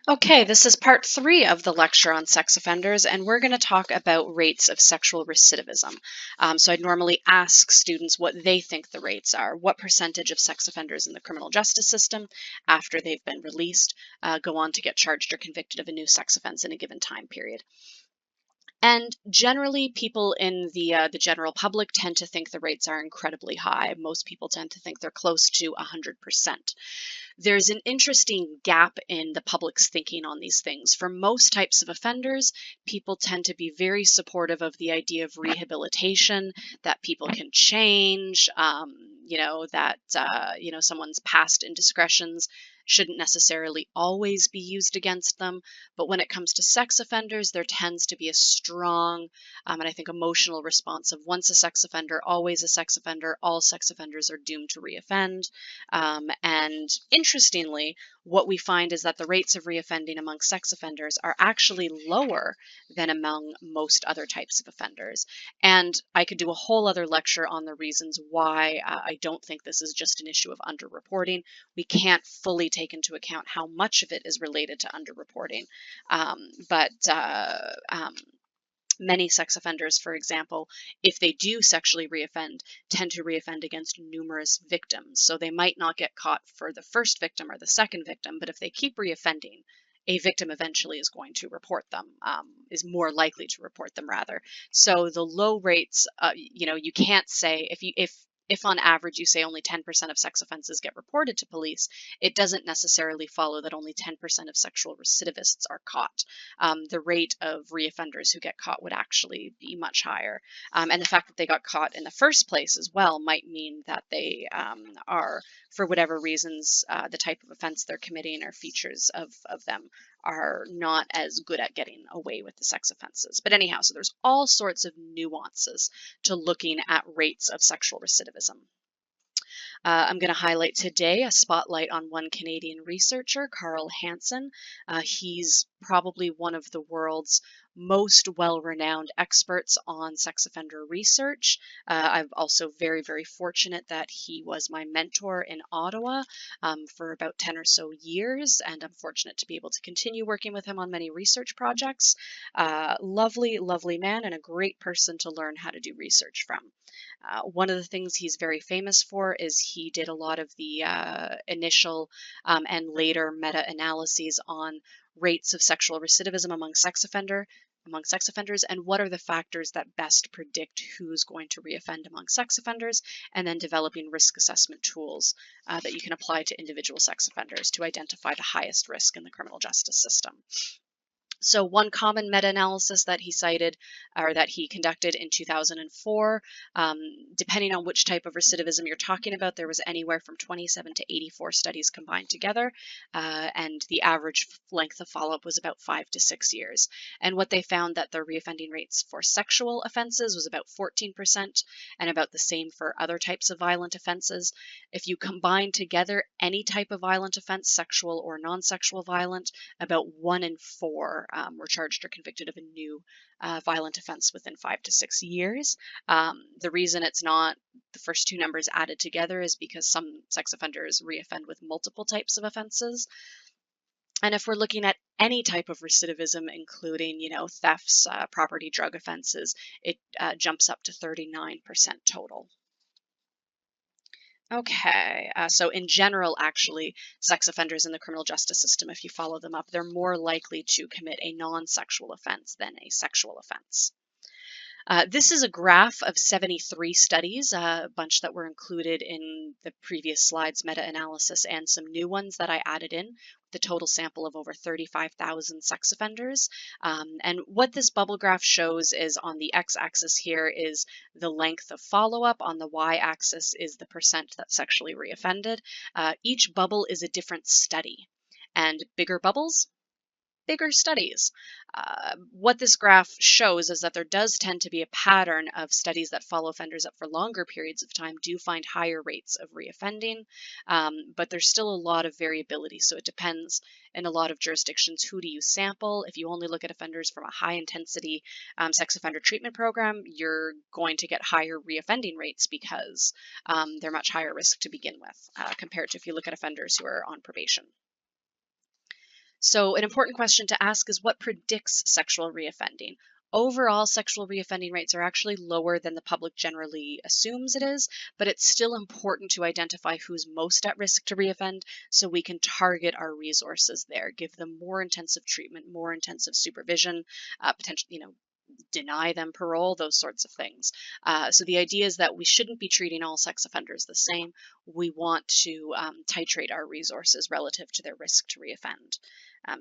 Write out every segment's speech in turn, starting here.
Okay, this is part 3 of the lecture on sex offenders, and we're going to talk about rates of sexual recidivism. So I'd normally ask students what they think the rates are. What percentage of sex offenders in the criminal justice system, after they've been released, go on to get charged or convicted of a new sex offense in a given time period? And generally, people in the general public tend to think the rates are incredibly high. Most people tend to think they're close to 100%. There's an interesting gap in the public's thinking on these things. For most types of offenders, people tend to be very supportive of the idea of rehabilitation, that people can change, that someone's past indiscretions shouldn't necessarily always be used against them. But when it comes to sex offenders, there tends to be a strong and I think emotional response of once a sex offender, always a sex offender, all sex offenders are doomed to reoffend. And interestingly, what we find is that the rates of reoffending among sex offenders are actually lower than among most other types of offenders. And I could do a whole other lecture on the reasons why I don't think this is just an issue of underreporting. We can't fully take into account how much of it is related to underreporting. But many sex offenders, for example, if they do sexually reoffend, tend to reoffend against numerous victims. So they might not get caught for the first victim or the second victim, but if they keep reoffending, a victim eventually is going to report them, is more likely to report them rather. So the low rates, you can't say if on average you say only 10% of sex offenses get reported to police, it doesn't necessarily follow that only 10% of sexual recidivists are caught. The rate of reoffenders who get caught would actually be much higher. And the fact that they got caught in the first place as well might mean that they are, for whatever reasons, the type of offense they're committing or features of them are not as good at getting away with the sex offenses. But anyhow, so there's all sorts of nuances to looking at rates of sexual recidivism. I'm going to highlight today a spotlight on one Canadian researcher, Carl Hansen. He's probably one of the world's most well-renowned experts on sex offender research. I'm also very, very fortunate that he was my mentor in Ottawa for about 10 or so years, and I'm fortunate to be able to continue working with him on many research projects. Lovely, lovely man and a great person to learn how to do research from. One of the things he's very famous for is he did a lot of the initial and later meta-analyses on rates of sexual recidivism among sex offenders, and what are the factors that best predict who's going to reoffend among sex offenders, and then developing risk assessment tools that you can apply to individual sex offenders to identify the highest risk in the criminal justice system. So one common meta-analysis that he cited or that he conducted in 2004, depending on which type of recidivism you're talking about, there was anywhere from 27 to 84 studies combined together, and the average length of follow-up was about 5 to 6 years. And what they found that the reoffending rates for sexual offenses was about 14% and about the same for other types of violent offenses. If you combine together any type of violent offense, sexual or non-sexual violent, about 1 in 4 were charged or convicted of a new violent offense within 5 to 6 years. The reason it's not the first two numbers added together is because some sex offenders reoffend with multiple types of offenses. And if we're looking at any type of recidivism, including, thefts, property, drug offenses, it jumps up to 39% total. Okay, so in general, actually, sex offenders in the criminal justice system, if you follow them up, they're more likely to commit a non-sexual offense than a sexual offense. This is a graph of 73 studies, a bunch that were included in the previous slides meta-analysis and some new ones that I added in, the total sample of over 35,000 sex offenders. And what this bubble graph shows is on the x-axis here is the length of follow-up, on the y-axis is the percent that sexually reoffended. Each bubble is a different study, and bigger bubbles, bigger studies. What this graph shows is that there does tend to be a pattern of studies that follow offenders up for longer periods of time do find higher rates of reoffending, but there's still a lot of variability. So it depends in a lot of jurisdictions, who do you sample? If you only look at offenders from a high intensity sex offender treatment program, you're going to get higher reoffending rates because they're much higher risk to begin with compared to if you look at offenders who are on probation. So an important question to ask is what predicts sexual reoffending? Overall, sexual reoffending rates are actually lower than the public generally assumes it is, but it's still important to identify who's most at risk to reoffend so we can target our resources there, give them more intensive treatment, more intensive supervision, potentially, deny them parole, those sorts of things. So the idea is that we shouldn't be treating all sex offenders the same. We want to titrate our resources relative to their risk to reoffend.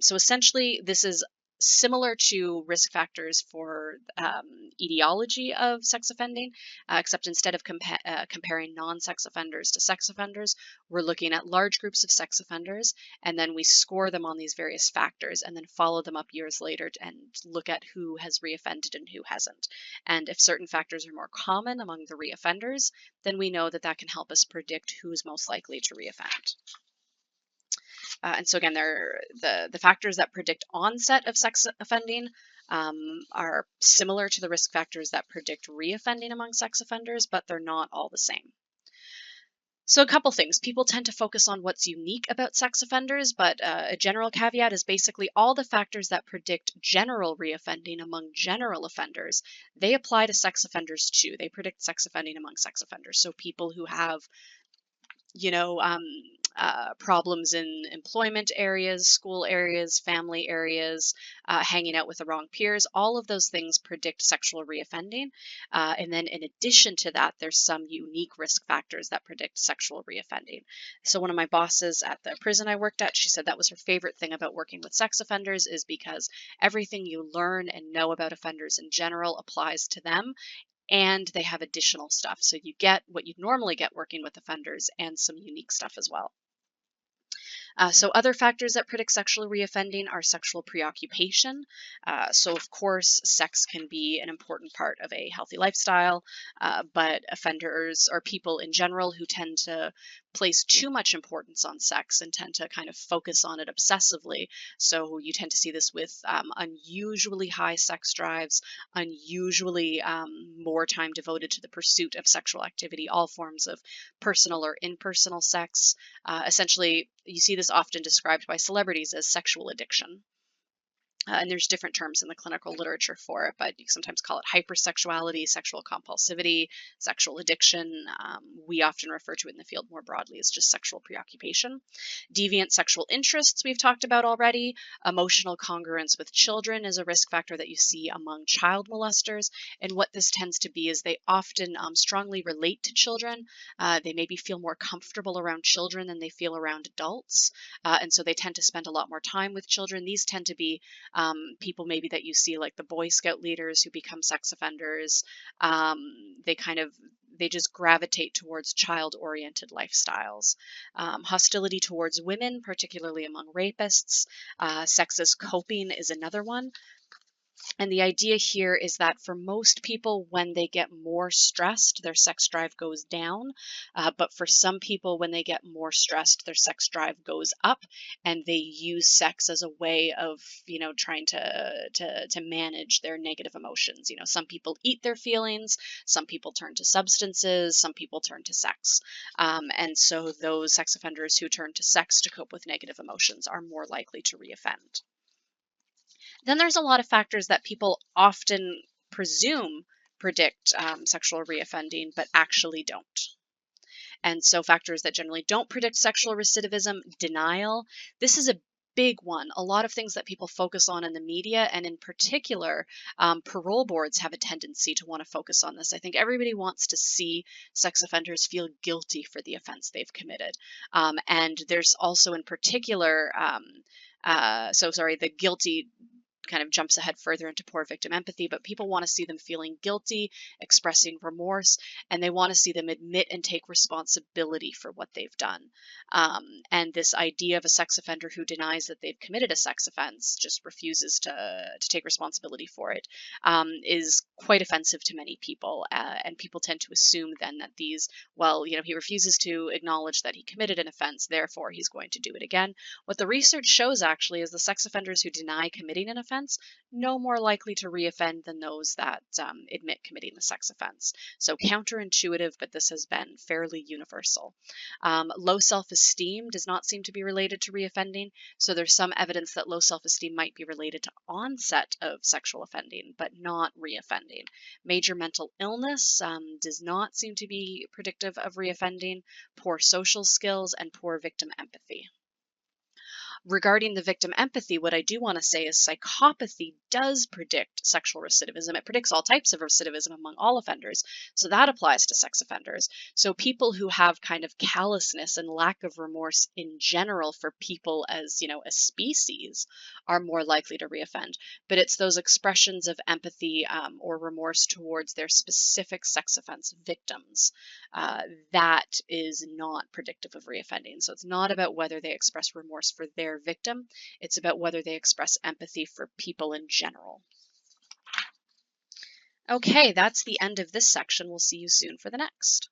So essentially, this is similar to risk factors for etiology of sex offending, except instead of comparing non-sex offenders to sex offenders, we're looking at large groups of sex offenders, and then we score them on these various factors and then follow them up years later and look at who has reoffended and who hasn't. And if certain factors are more common among the reoffenders, then we know that that can help us predict who's most likely to reoffend. And so again, the factors that predict onset of sex offending are similar to the risk factors that predict reoffending among sex offenders, but they're not all the same. So a couple things. People tend to focus on what's unique about sex offenders, but a general caveat is basically all the factors that predict general reoffending among general offenders, they apply to sex offenders too. They predict sex offending among sex offenders. So people who have you know, problems in employment areas, school areas, family areas, hanging out with the wrong peers. All of those things predict sexual reoffending. And then in addition to that, there's some unique risk factors that predict sexual reoffending. So one of my bosses at the prison I worked at, she said that was her favorite thing about working with sex offenders is because everything you learn and know about offenders in general applies to them, and they have additional stuff. So you get what you'd normally get working with offenders and some unique stuff as well. So other factors that predict sexual reoffending are sexual preoccupation. So of course, sex can be an important part of a healthy lifestyle, but offenders or people in general who tend to place too much importance on sex and tend to kind of focus on it obsessively. So you tend to see this with unusually high sex drives, unusually more time devoted to the pursuit of sexual activity, all forms of personal or impersonal sex. Essentially, you see this often described by celebrities as sexual addiction. And there's different terms in the clinical literature for it, but you sometimes call it hypersexuality, sexual compulsivity, sexual addiction. We often refer to it in the field more broadly as just sexual preoccupation. Deviant sexual interests we've talked about already. Emotional congruence with children is a risk factor that you see among child molesters. And what this tends to be is they often strongly relate to children. They maybe feel more comfortable around children than they feel around adults. And so they tend to spend a lot more time with children. These tend to be people maybe that you see like the Boy Scout leaders who become sex offenders. They just gravitate towards child-oriented lifestyles. Hostility towards women, particularly among rapists. Sexist coping is another one. And the idea here is that for most people, when they get more stressed, their sex drive goes down. But for some people, when they get more stressed, their sex drive goes up, and they use sex as a way of, trying to manage their negative emotions. Some people eat their feelings, some people turn to substances, some people turn to sex. And so those sex offenders who turn to sex to cope with negative emotions are more likely to reoffend. Then there's a lot of factors that people often presume predict sexual reoffending, but actually don't. And so factors that generally don't predict sexual recidivism, denial. This is a big one. A lot of things that people focus on in the media, and in particular, parole boards have a tendency to want to focus on this. I think everybody wants to see sex offenders feel guilty for the offense they've committed. And there's also in particular, the guilty kind of jumps ahead further into poor victim empathy, but people want to see them feeling guilty, expressing remorse, and they want to see them admit and take responsibility for what they've done. And this idea of a sex offender who denies that they've committed a sex offense, just refuses to take responsibility for it, is quite offensive to many people. And people tend to assume then that he refuses to acknowledge that he committed an offense, therefore he's going to do it again. What the research shows actually is the sex offenders who deny committing an offense offense, no more likely to reoffend than those that admit committing the sex offense. So counterintuitive, but this has been fairly universal. Low self-esteem does not seem to be related to reoffending. So there's some evidence that low self-esteem might be related to onset of sexual offending, but not reoffending. Major mental illness does not seem to be predictive of reoffending. Poor social skills and poor victim empathy. Regarding the victim empathy, what I do want to say is psychopathy does predict sexual recidivism. It predicts all types of recidivism among all offenders. So that applies to sex offenders. So people who have kind of callousness and lack of remorse in general for people as, a species are more likely to reoffend. But it's those expressions of empathy or remorse towards their specific sex offense victims that is not predictive of reoffending. So it's not about whether they express remorse for their victim, it's about whether they express empathy for people in general. Okay, that's the end of this section. We'll see you soon for the next.